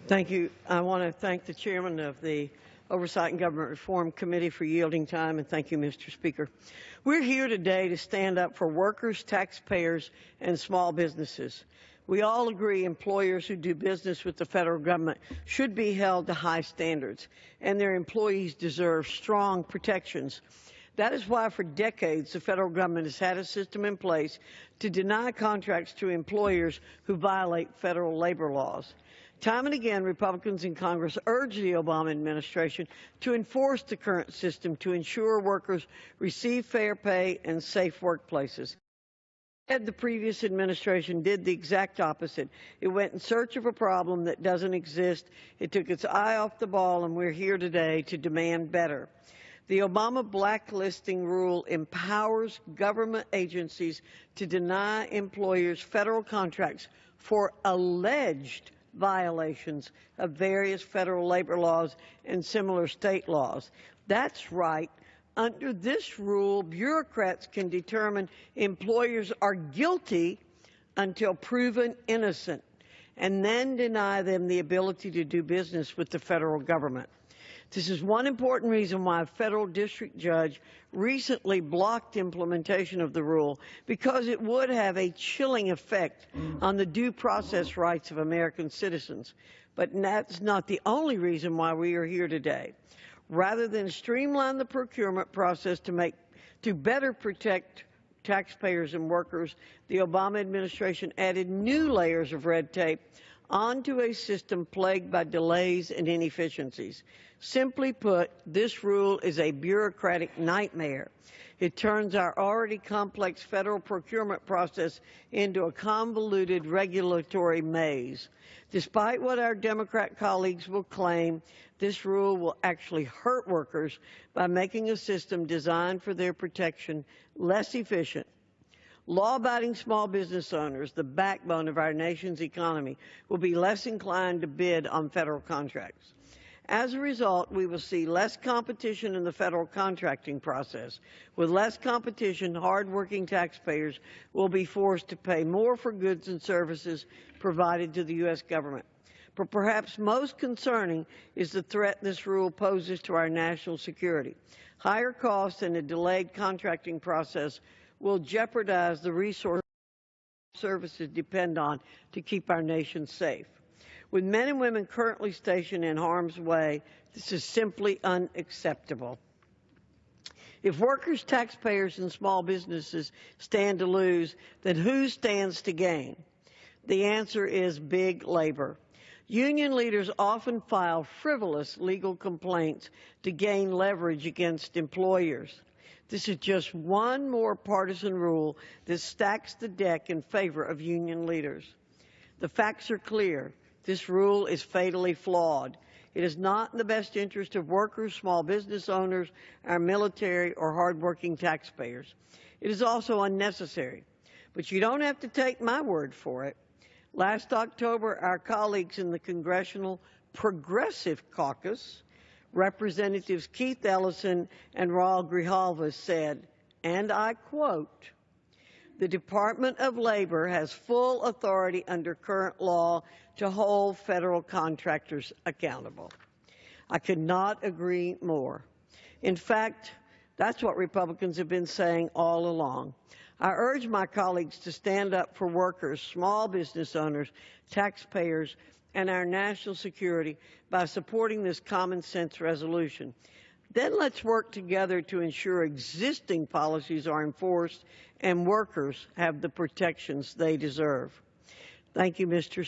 Thank you. I want to thank the chairman of the Oversight and Government Reform Committee for yielding time, and thank you, Mr. Speaker. We're here today to stand up for workers, taxpayers, and small businesses. We all agree employers who do business with the federal government should be held to high standards, and their employees deserve strong protections. That is why for decades the federal government has had a system in place to deny contracts to employers who violate federal labor laws. Time and again, Republicans in Congress urged the Obama administration to enforce the current system to ensure workers receive fair pay and safe workplaces. Instead, the previous administration did the exact opposite. It went in search of a problem that doesn't exist. It took its eye off the ball, and we're here today to demand better. The Obama blacklisting rule empowers government agencies to deny employers federal contracts for alleged violations of various federal labor laws and similar state laws. That's right. Under this rule, bureaucrats can determine employers are guilty until proven innocent, and then deny them the ability to do business with the federal government. This is one important reason why a federal district judge recently blocked implementation of the rule, because it would have a chilling effect on the due process rights of American citizens. But that's not the only reason why we are here today. Rather than streamline the procurement process to better protect taxpayers and workers, the Obama administration added new layers of red tape onto a system plagued by delays and inefficiencies. Simply put, this rule is a bureaucratic nightmare. It turns our already complex federal procurement process into a convoluted regulatory maze. Despite what our Democrat colleagues will claim, this rule will actually hurt workers by making a system designed for their protection less efficient. Law-abiding small business owners, the backbone of our nation's economy, will be less inclined to bid on federal contracts. As a result, we will see less competition in the federal contracting process. With less competition, hard-working taxpayers will be forced to pay more for goods and services provided to the U.S. government. But perhaps most concerning is the threat this rule poses to our national security. Higher costs and a delayed contracting process will jeopardize the resources services depend on to keep our nation safe. With men and women currently stationed in harm's way, this is simply unacceptable. If workers, taxpayers, and small businesses stand to lose, then who stands to gain? The answer is big labor. Union leaders often file frivolous legal complaints to gain leverage against employers. This is just one more partisan rule that stacks the deck in favor of union leaders. The facts are clear. This rule is fatally flawed. It is not in the best interest of workers, small business owners, our military, or hardworking taxpayers. It is also unnecessary. But you don't have to take my word for it. Last October, our colleagues in the Congressional Progressive Caucus, Representatives Keith Ellison and Raul Grijalva, said, and I quote, "The Department of Labor has full authority under current law to hold federal contractors accountable." I could not agree more. In fact, that's what Republicans have been saying all along. I urge my colleagues to stand up for workers, small business owners, taxpayers, and our national security by supporting this common sense resolution. Then let's work together to ensure existing policies are enforced and workers have the protections they deserve. Thank you, Mr. Speaker.